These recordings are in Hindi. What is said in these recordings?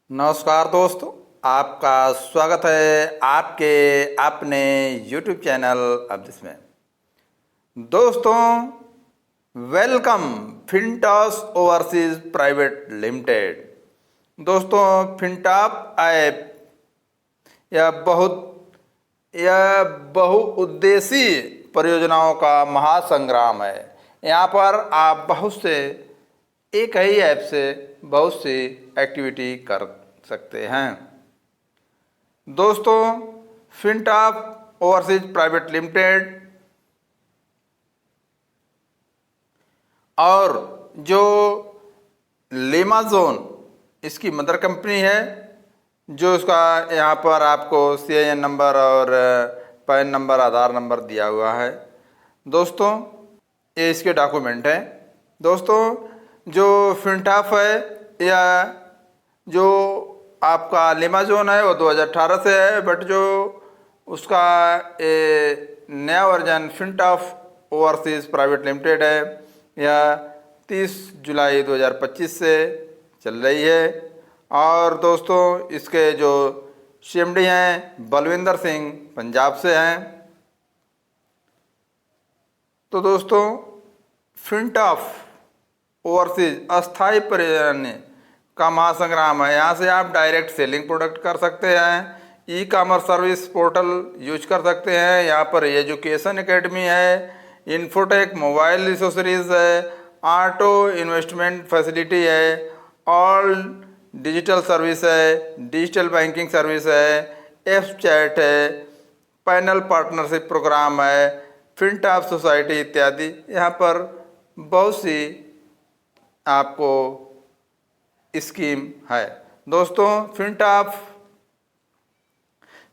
नमस्कार दोस्तों, आपका स्वागत है आपके अपने YouTube चैनल अब्दिस में। दोस्तों, वेलकम फिनटॉस ओवरसीज प्राइवेट लिमिटेड। दोस्तों, फिनटॉप ऐप यह बहुउद्देशीय परियोजनाओं का महासंग्राम है। यहाँ पर आप एक ही ऐप से बहुत सी एक्टिविटी कर सकते हैं। दोस्तों, फिनटॉप ओवरसीज प्राइवेट लिमिटेड और जो लेमाजोन इसकी मदर कंपनी है, जो इसका यहाँ पर आपको CIN नंबर और पैन नंबर, आधार नंबर दिया हुआ है। दोस्तों, ये इसके डॉक्यूमेंट हैं। दोस्तों, जो फिनटॉप है या जो आपका लेमाजोन है वो 2018 से है, बट जो उसका नया वर्जन फिनटॉप ओवरसीज प्राइवेट लिमिटेड है यह 30 जुलाई 2025 से चल रही है। और दोस्तों, इसके जो CMD हैं बलविंदर सिंह पंजाब से हैं। तो दोस्तों, फिनटॉप ओवरसीज अस्थायी परियोजना का महासंग्राम है। यहाँ से आप डायरेक्ट सेलिंग प्रोडक्ट कर सकते हैं, ई-कॉमर्स सर्विस पोर्टल यूज कर सकते हैं। यहाँ पर एजुकेशन एकेडमी है, इन्फोटेक मोबाइल एसेसरीज है, ऑटो इन्वेस्टमेंट फैसिलिटी है, ऑल डिजिटल सर्विस है, डिजिटल बैंकिंग सर्विस है, एफ चैट है, पैनल पार्टनरशिप प्रोग्राम है, फिनटॉप सोसाइटी इत्यादि। यहाँ पर बहुत सी आपको स्कीम है। दोस्तों,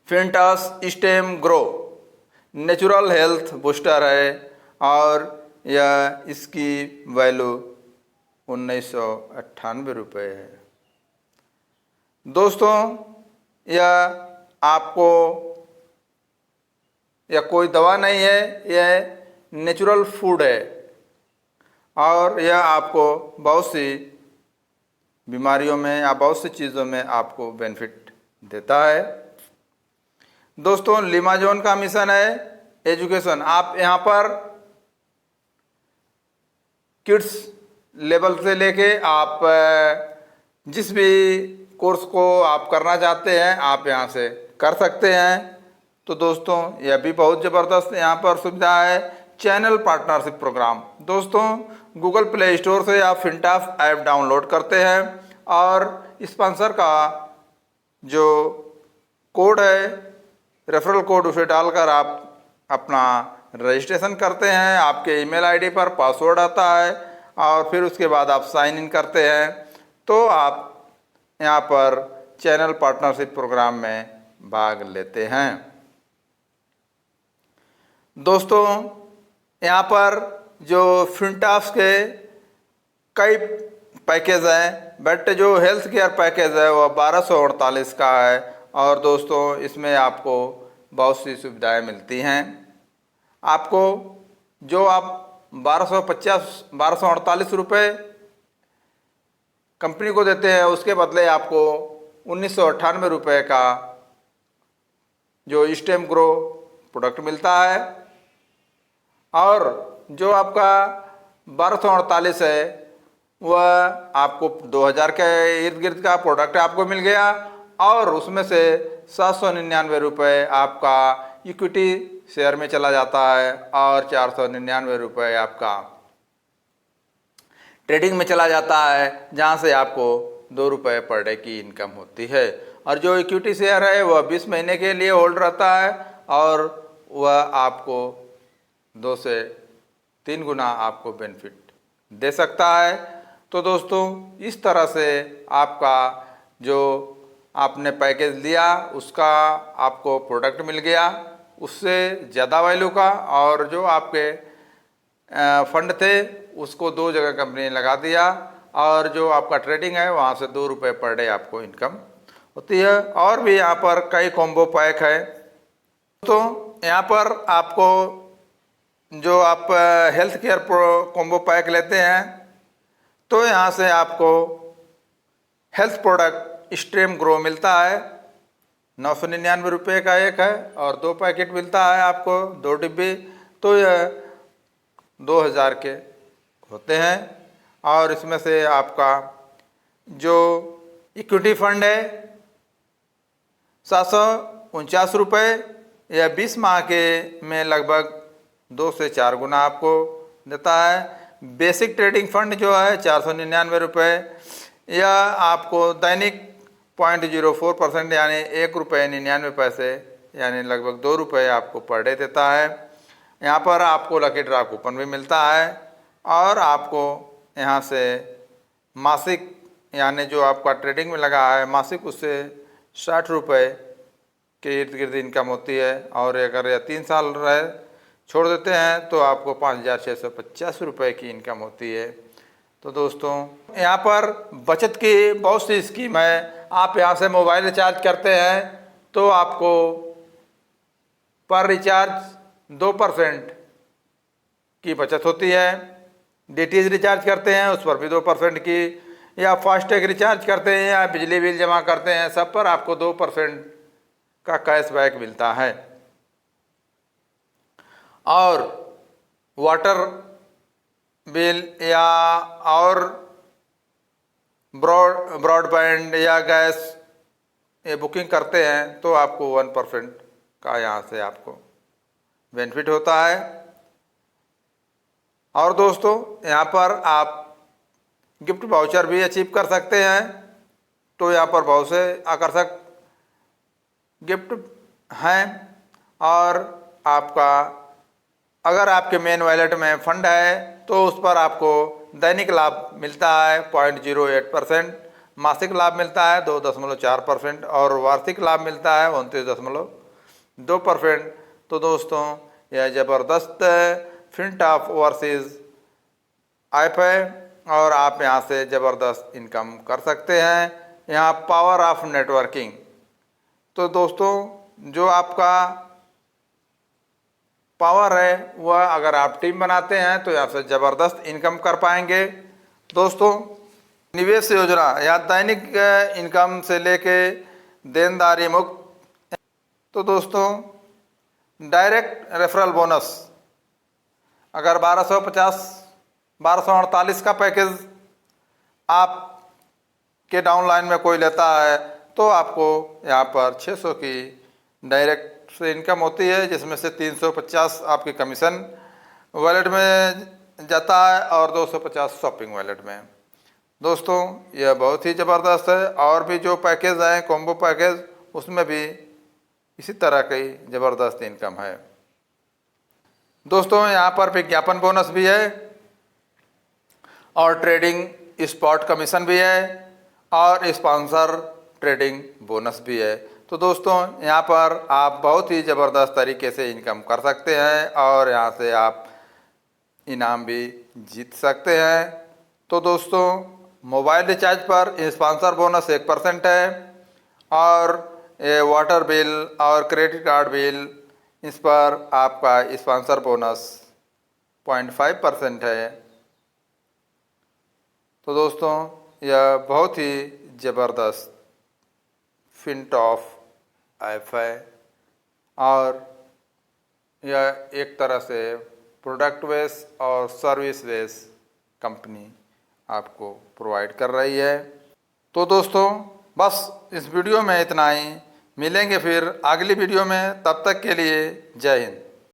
फिनटॉस stem grow natural health booster है और यह इसकी वैल्यू 1998 रुपये है। दोस्तों, यह कोई दवा नहीं है, यह नेचुरल फूड है और यह आपको बहुत सी बीमारियों में या बहुत सी चीज़ों में आपको बेनिफिट देता है। दोस्तों, लेमाजोन का मिशन है एजुकेशन। आप यहाँ पर किड्स लेवल से लेके आप जिस भी कोर्स को आप करना चाहते हैं आप यहाँ से कर सकते हैं। तो दोस्तों, यह भी बहुत ज़बरदस्त यहाँ पर सुविधा है, चैनल पार्टनरशिप प्रोग्राम। दोस्तों, गूगल प्ले स्टोर से आप फिनटॉप ऐप डाउनलोड करते हैं और स्पॉन्सर का जो कोड है, रेफरल कोड, उसे डालकर आप अपना रजिस्ट्रेशन करते हैं। आपके ईमेल आईडी पर पासवर्ड आता है और फिर उसके बाद आप साइन इन करते हैं तो आप यहाँ पर चैनल पार्टनरशिप प्रोग्राम में भाग लेते हैं। दोस्तों, यहाँ पर जो फिनटॉप के कई पैकेज हैं, बट जो हेल्थ केयर पैकेज है वह 1248 का है। और दोस्तों, इसमें आपको बहुत सी सुविधाएं मिलती हैं। आपको जो आप 1248 रुपये कंपनी को देते हैं, उसके बदले आपको 1998 रुपये का जो स्टेम ग्रो प्रोडक्ट मिलता है। और जो आपका 1248 है वह आपको 2000 के इर्द गिर्द का प्रोडक्ट आपको मिल गया और उसमें से 799 रुपये आपका इक्विटी शेयर में चला जाता है और 499 रुपये आपका ट्रेडिंग में चला जाता है, जहाँ से आपको 2 रुपये पर डे की इनकम होती है। और जो इक्विटी शेयर है वह 20 महीने के लिए होल्ड रहता है और वह आपको 2 से 3 गुना आपको बेनिफिट दे सकता है। तो दोस्तों, इस तरह से आपका जो आपने पैकेज लिया उसका आपको प्रोडक्ट मिल गया उससे ज़्यादा वैल्यू का, और जो आपके फंड थे उसको 2 जगह कंपनी ने लगा दिया और जो आपका ट्रेडिंग है वहाँ से 2 रुपये पर डे आपको इनकम होती है। और भी यहाँ पर कई कॉम्बो पैक है। तो यहाँ पर आपको जो आप हेल्थ केयर कॉम्बो पैक लेते हैं तो यहाँ से आपको हेल्थ प्रोडक्ट स्ट्रीम ग्रो मिलता है, 999 रुपये का एक है और 2 पैकेट मिलता है आपको, 2 डिब्बे, तो यह 2000 के होते हैं। और इसमें से आपका जो इक्विटी फंड है 749 रुपये, या 20 माह के में लगभग 2 से 4 गुना आपको देता है। बेसिक ट्रेडिंग फंड जो है 499 रुपये, या आपको दैनिक 0.04% यानी 1.99 रुपये यानी लगभग 2 रुपये आपको पर डे देता है। यहाँ पर आपको लकी ड्रा कूपन भी मिलता है, और आपको यहाँ से मासिक यानी जो आपका ट्रेडिंग में लगा है मासिक, उससे 60 रुपये के इर्द गिर्द इनकम होती है। और अगर यह 3 साल रहे छोड़ देते हैं तो आपको 5650 रुपये की इनकम होती है। तो दोस्तों, यहाँ पर बचत की बहुत सी स्कीम है। आप यहाँ से मोबाइल रिचार्ज करते हैं तो आपको पर रिचार्ज 2% की बचत होती है। DTH रिचार्ज करते हैं उस पर भी 2% की, या फास्टैग रिचार्ज करते हैं या बिजली बिल जमा करते हैं, सब पर आपको 2% का कैशबैक मिलता है। और वाटर बिल या और ब्रॉडबैंड या गैस ये बुकिंग करते हैं तो आपको 1% का यहाँ से आपको बेनिफिट होता है। और दोस्तों, यहाँ पर आप गिफ्ट वाउचर भी अचीव कर सकते हैं। तो यहाँ पर बहुत से आकर्षक गिफ्ट हैं, और आपका अगर आपके मेन वॉलेट में फंड है तो उस पर आपको दैनिक लाभ मिलता है 0.08%, मासिक लाभ मिलता है 2.4% और वार्षिक लाभ मिलता है 29.2%। तो दोस्तों, यह ज़बरदस्त फिनटॉप ओवरसीज़ ऐप है, और आप यहां से ज़बरदस्त इनकम कर सकते हैं। यहाँ पावर ऑफ नेटवर्किंग, तो दोस्तों जो आपका पावर है वह अगर आप टीम बनाते हैं तो यहाँ से ज़बरदस्त इनकम कर पाएंगे। दोस्तों, निवेश योजना या दैनिक इनकम से लेके देनदारी मुक्त। तो दोस्तों, डायरेक्ट रेफरल बोनस अगर 1248 का पैकेज आप के डाउनलाइन में कोई लेता है तो आपको यहाँ पर 600 की डायरेक्ट से इनकम होती है, जिसमें से 350 आपके कमीशन वॉलेट में जाता है और 250 शॉपिंग वॉलेट में। दोस्तों, यह बहुत ही ज़बरदस्त है। और भी जो पैकेज हैं कॉम्बो पैकेज, उसमें भी इसी तरह की ज़बरदस्त इनकम है। दोस्तों, यहाँ पर विज्ञापन बोनस भी है और ट्रेडिंग स्पॉट कमीशन भी है और स्पॉन्सर ट्रेडिंग बोनस भी है। तो दोस्तों, यहाँ पर आप बहुत ही ज़बरदस्त तरीके से इनकम कर सकते हैं और यहाँ से आप इनाम भी जीत सकते हैं। तो दोस्तों, मोबाइल रिचार्ज पर स्पॉन्सर बोनस 1% है, और ये वाटर बिल और क्रेडिट कार्ड बिल, इस पर आपका स्पॉन्सर बोनस 0.5% है। तो दोस्तों, यह बहुत ही ज़बरदस्त फिनटॉप ऐप है, और यह एक तरह से प्रोडक्ट बेस और सर्विस बेस कंपनी आपको प्रोवाइड कर रही है। तो दोस्तों, बस इस वीडियो में इतना ही। मिलेंगे फिर अगली वीडियो में, तब तक के लिए जय हिंद।